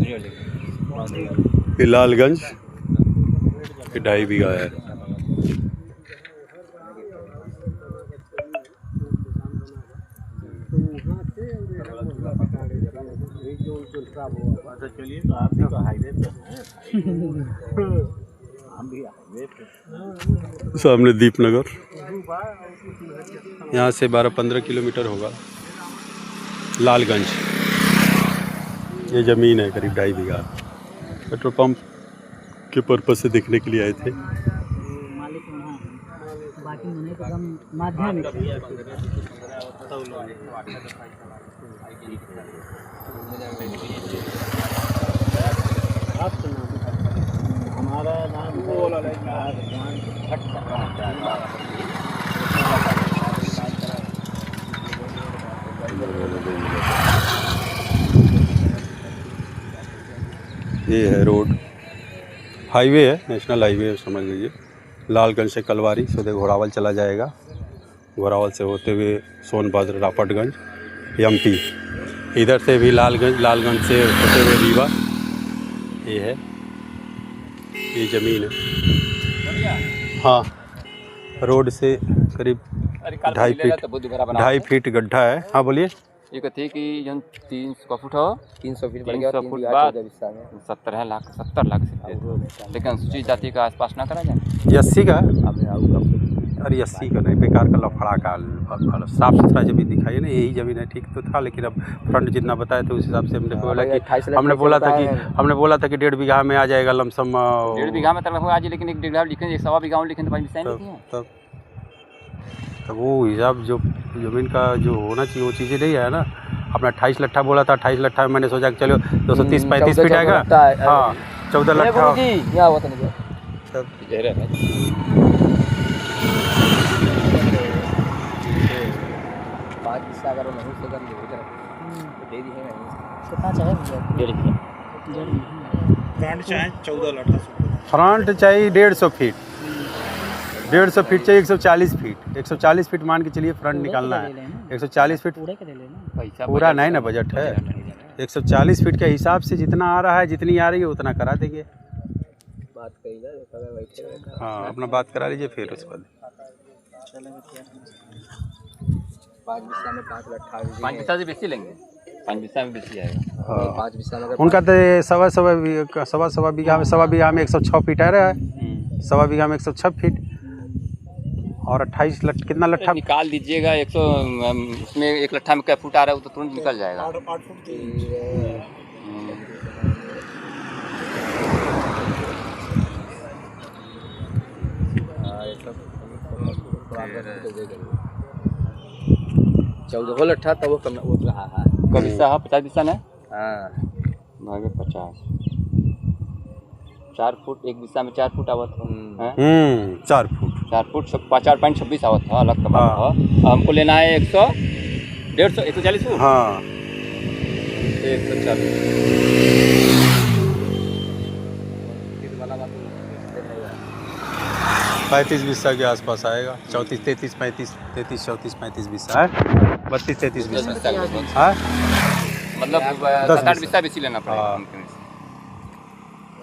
ये लालगंज ये 2.5 बीघा है। सामने दीपनगर, यहाँ से 12-15 किलोमीटर होगा लालगंज। ये ज़मीन है करीब 2.5 बीघा। पेट्रोल पंप के पर्पज़ से देखने के लिए आए थे। हमारा नाम ये है रोड, हाईवे है, नेशनल हाईवे समझ लीजिए। लालगंज से कलवारी सीधे घोड़ावल चला जाएगा, घोड़ावल से होते हुए सोनभद्र रापटगंज एमपी, इधर से भी लालगंज से होते हुए रीवा। ये है, ये ज़मीन है। हाँ, रोड से करीब 2.5 फीट गड्ढा है। हाँ बोलिए। ये कहते कि जन 300 फुट हो, 300 फीट बढ़ गया, 300 फुट बाद 70 लाख से, लेकिन अनुसूचित जाति का आसपास ना करा जाए। 80 का, अरे 80 का नहीं, बेकार का लफड़ा का। साफ सुथरा जमीन दिखाई ना, यही ज़मीन है, ठीक तो था। लेकिन अब फ्रंट जितना बताया तो उस हिसाब से हमने बोला कि 1.5 बीघा में आ जाएगा लमसम। 1.5 बीघा में तक आ जाए, लेकिन 1 बीघा लिखें, 1.25 बीघा में लिखें तो 5 तब वो हिसाब जो ज़मीन का जो होना चाहिए वो चीज़ें नहीं है ना। अपना 28 लट्ठा बोला था, 28 लट्ठा में मैंने सोचा कि चलो 230-35 फीट आएगा। हाँ, 14 लट्ठा। तब फ्रंट चाहिए 150 फीट, 150 फीट चाहिए, 140 फीट, 140 फीट मान के चलिए फ्रंट निकालना है। 140 फीट पूरा नहीं ना बजट है। 140 फीट के हिसाब से जितना आ रहा है, जितनी आ रही है उतना करा देंगे। बात कही जाए। हाँ, अपना बात करा लीजिए, फिर उसके बाद 5 बिस्सा में 5 लट्ठा 5 बिस्सा से बेसी लेंगे, 5 बिस्सा में बेसी आएगा। हाँ, 5 बिस्सा में उनका तो सवा बीघा में 106 फीट आ रहा है। सवा बीघा में 106 फीट और 28 कितना लट्ठा निकाल दीजिएगा। 100 उसमें 1 लट्ठा में क्या फुट आ रहा है, वो तो तुरंत निकल जाएगा। 8 फुट चौदह लट्ठा तब वो कम वो रहा है। का बिस्सा है 50 बिस्सा ना। हाँ, भागे 50, 4 फुट 1 बिस्सा में 4 फुट आवत है। 4 फुट 4.26 आवत है, अलग का बात है। हमको लेना है 100, 150, 140 फुट। हाँ, 140 35 बिस्सा के आसपास आएगा। 34, 33, 35, 33, 34, 35 बिस्सा है। 32, 33 बिस्सा है। मतलब 7-8 बिस्सा बेसी लेना पड़ेगा। हाँ।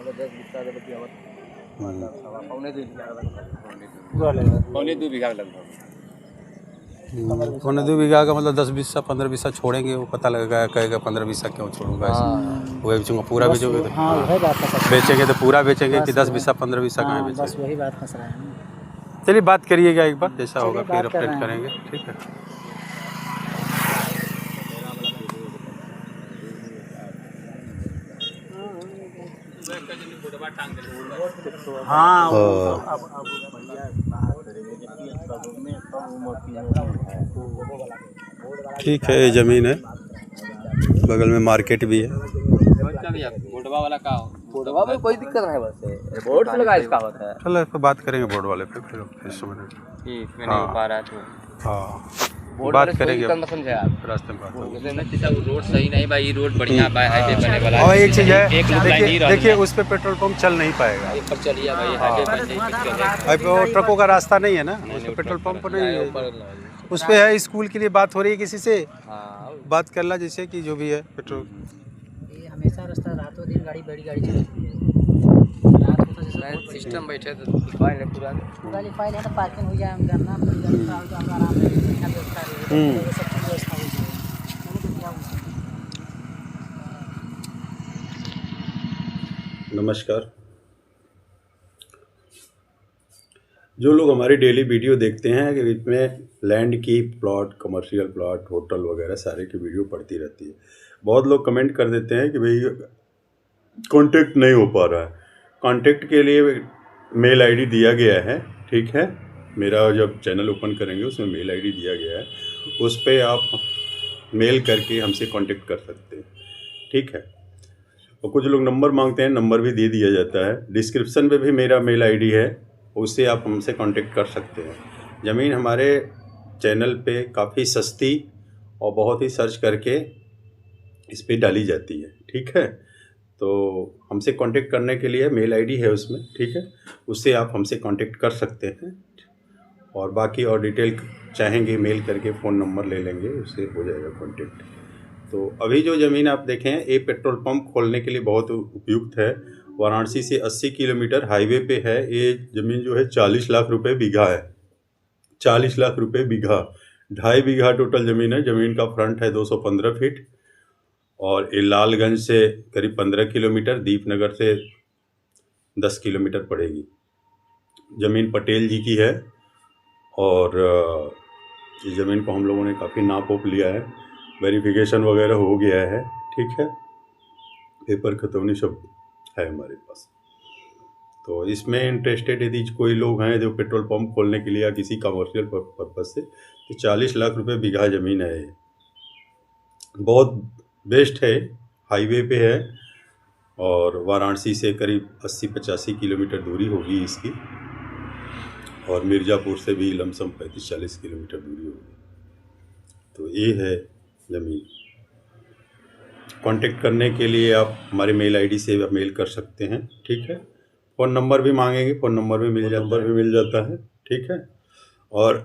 10 बिस्सा पौने 2 बीघा लगभग। पौने 2 बीघा का मतलब 10 बिस्सा 15 बिस्सा छोड़ेंगे, वो पता लगेगा, कहेगा 15 बिस्सा क्यों छोड़ूंगा। वही बेचूंगा, पूरा बेचोगे तो बेचेंगे तो पूरा बेचेंगे कि 10 बिस्सा 15 बिस्सा कहाँ बेचेंगे। वही बात फंस रहा है। चलिए बात करिएगा एक बार, जैसा होगा फिर अपडेट करेंगे। ठीक है। हाँ, ठीक है, ये ज़मीन है, बगल में मार्केट भी है। बोर्डवा वाला का हो, बोर्डवा में कोई दिक्कत नहीं, बस बोर्ड से लगा इसका होता है। चलो इस पर बात करेंगे बोर्ड वाले पे, फिर समझेंगे। इसमें नहीं हो पा रहा है तो हाँ, बात करेंगे समझे आप। रास्ते में बात होगी। रोड सही नहीं भाई, रोड बढ़िया हाईवे बने वाला है। और एक चीज़ है, एक लाइन ही देखिए उस पर पेट्रोल पंप चल नहीं पाएगा। पर चलिए भाई, हाईवे बने अब वो ट्रकों का रास्ता नहीं है ना, उस पर पेट्रोल पंप नहीं है। उस पर है, स्कूल के लिए बात हो रही है किसी से, बात कर ला जैसे कि जो भी है पेट्रोल। हमेशा रास्ता रातों दिन गाड़ी बड़ी गाड़ी चलती है। रात होता जैसे बहुत सिस्टम बैठे तो फाइल है पूरा पूरा लिखाई है तो पार्किंग हो जाए हम करना कोई गाड़ी का तो हम आराम से बढ़िया व्यवस्था है वो सब की व्यवस्था हो जाए मैंने तो क्या हो नमस्कार। जो लोग हमारी डेली वीडियो देखते हैं कि इसमें लैंड की प्लॉट, कमर्शियल प्लॉट, होटल वगैरह सारे की वीडियो पड़ती रहती है। बहुत लोग कमेंट कर देते हैं कि भाई कांटेक्ट नहीं हो पा रहा है। कांटेक्ट के लिए मेल आईडी दिया गया है, ठीक है। मेरा जब चैनल ओपन करेंगे उसमें मेल आईडी दिया गया है, उस पर आप मेल करके हमसे कांटेक्ट कर सकते हैं, ठीक है। और कुछ लोग नंबर मांगते हैं, नंबर भी दे दिया जाता है। डिस्क्रिप्शन में भी मेरा मेल आईडी है, उससे आप हमसे कांटेक्ट कर सकते हैं। ज़मीन हमारे चैनल पे काफ़ी सस्ती और बहुत ही सर्च करके इस पे डाली जाती है, ठीक है। तो हमसे कांटेक्ट करने के लिए मेल आईडी है उसमें, ठीक है, उससे आप हमसे कांटेक्ट कर सकते हैं। और बाकी और डिटेल चाहेंगे मेल करके फ़ोन नंबर ले लेंगे, उससे हो जाएगा कांटेक्ट। तो अभी जो ज़मीन आप देखें, ये पेट्रोल पंप खोलने के लिए बहुत उपयुक्त है। वाराणसी से 80 किलोमीटर हाईवे पे है। ये ज़मीन जो है 40 लाख रुपए बीघा है, 40 लाख रुपए बीघा। 2.5 बीघा टोटल ज़मीन है। ज़मीन का फ्रंट है 215 फीट और ये लालगंज से करीब 15 किलोमीटर, दीपनगर से 10 किलोमीटर पड़ेगी। ज़मीन पटेल जी की है और इस ज़मीन को हम लोगों ने काफ़ी नाप ओप लिया है, वेरिफिकेशन वगैरह हो गया है, ठीक है। पेपर खतौनी सब है हमारे पास। तो इसमें इंटरेस्टेड यदि कोई लोग हैं जो पेट्रोल पंप खोलने के लिए या किसी कमर्शियल पर्पज़ से, तो 40 लाख रुपए बीघा ज़मीन है। ये बहुत बेस्ट है, हाईवे पे है और वाराणसी से करीब 80-85 किलोमीटर दूरी होगी इसकी, और मिर्ज़ापुर से भी लमसम 35-40 किलोमीटर दूरी होगी। तो ये है ज़मीन। कांटेक्ट करने के लिए आप हमारे मेल आईडी से मेल कर सकते हैं, ठीक है। फ़ोन नंबर भी मांगेंगे, फ़ोन नंबर भी मिल जाता है, ठीक है। और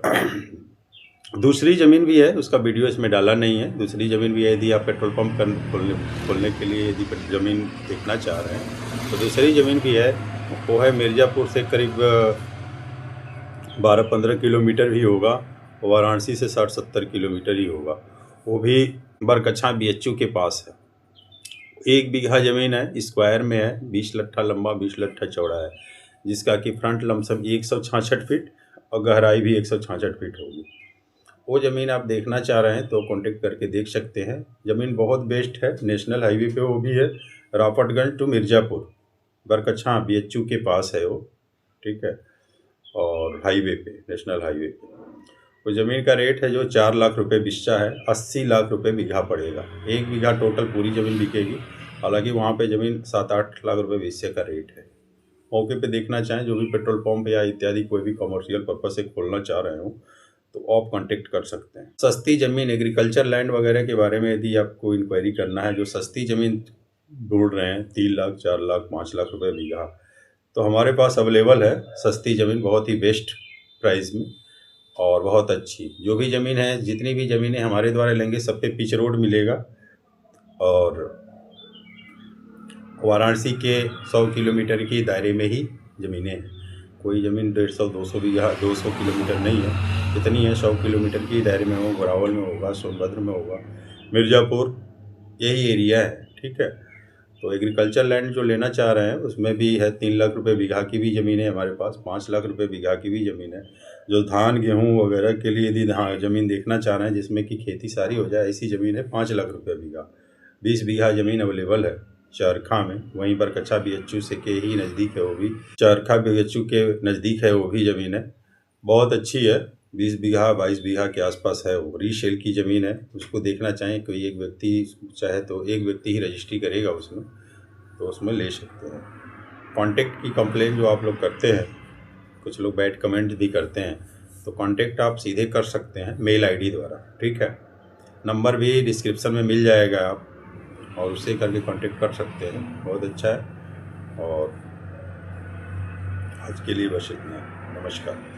दूसरी ज़मीन भी है, उसका वीडियो इसमें डाला नहीं है। दूसरी ज़मीन भी है, यदि आप पेट्रोल पंप खोलने के लिए यदि ज़मीन देखना चाह रहे हैं तो दूसरी ज़मीन भी है। वो है मिर्ज़ापुर से करीब 12-15 किलोमीटर ही होगा, वाराणसी से 60-70 किलोमीटर ही होगा। वो भी बरकच्छा BHU के पास है। 1 बीघा ज़मीन है, स्क्वायर में है, 20 लट्ठा लंबा, 20 लट्ठा चौड़ा है, जिसका कि फ्रंट लमसम 166 फीट और गहराई भी 166 फीट होगी। वो ज़मीन आप देखना चाह रहे हैं तो कांटेक्ट करके देख सकते हैं। ज़मीन बहुत बेस्ट है, नेशनल हाईवे पे वो भी है, रापटगंज टू मिर्ज़ापुर, बरकच्छा BHU के पास है वो, ठीक है। और हाईवे पे, नेशनल हाईवे पे वो ज़मीन का रेट है जो 4 लाख रुपए बिस्सा है, 80 लाख रुपए बीघा पड़ेगा। 1 बीघा टोटल पूरी ज़मीन बिकेगी। हालांकि वहाँ पे ज़मीन 7-8 लाख रुपए बिस्से का रेट है। मौके पे देखना चाहें, जो भी पेट्रोल पंप या इत्यादि कोई भी कमर्शियल पर्पज से खोलना चाह रहे हो तो आप कांटेक्ट कर सकते हैं। सस्ती ज़मीन, एग्रीकल्चर लैंड वगैरह के बारे में यदि आपको इंक्वायरी करना है, जो सस्ती ज़मीन ढूंढ रहे हैं 3 लाख, 4 लाख, 5 लाख रुपए बीघा, तो हमारे पास अवेलेबल है सस्ती ज़मीन, बहुत ही बेस्ट प्राइस में और बहुत अच्छी। जो भी ज़मीन है, जितनी भी ज़मीनें हमारे द्वारा लेंगे सब पे पिच रोड मिलेगा। और वाराणसी के 100 किलोमीटर की दायरे में ही ज़मीनें हैं। कोई ज़मीन 150-200 बीघा 200 किलोमीटर नहीं है, इतनी है 100 किलोमीटर की दायरे में हो। घोरावल में होगा, सोनभद्र में होगा, मिर्ज़ापुर, यही एरिया है, ठीक है। तो एग्रीकल्चर लैंड जो लेना चाह रहे हैं उसमें भी है, 3 लाख रुपए बीघा की भी ज़मीन है हमारे पास, 5 लाख रुपए बीघा की भी ज़मीन है। जो धान गेहूँ वगैरह के लिए यदि ज़मीन देखना चाह रहे हैं जिसमें कि खेती सारी हो जाए, ऐसी ज़मीन है 5 लाख रुपये बीघा। 20 बीघा ज़मीन अवेलेबल है चरखा में, वहीं बरकच्छा BHU से के ही नज़दीक है वो भी, चरखा BHU के नज़दीक है वो भी ज़मीन है, बहुत अच्छी है। 20 बीघा 22 बीघा के आसपास है वो, रीसेल की ज़मीन है। उसको देखना चाहें कोई एक व्यक्ति चाहे तो एक व्यक्ति ही रजिस्ट्री करेगा उसमें, तो उसमें ले सकते हैं। कांटेक्ट की कंप्लेंट जो आप लोग करते हैं, कुछ लोग बैड कमेंट भी करते हैं, तो कांटेक्ट आप सीधे कर सकते हैं मेल आईडी द्वारा, ठीक है। नंबर भी डिस्क्रिप्शन में मिल जाएगा, आप और उससे करके कांटेक्ट कर सकते हैं। बहुत अच्छा है। और आज के लिए बस इतना, नमस्कार।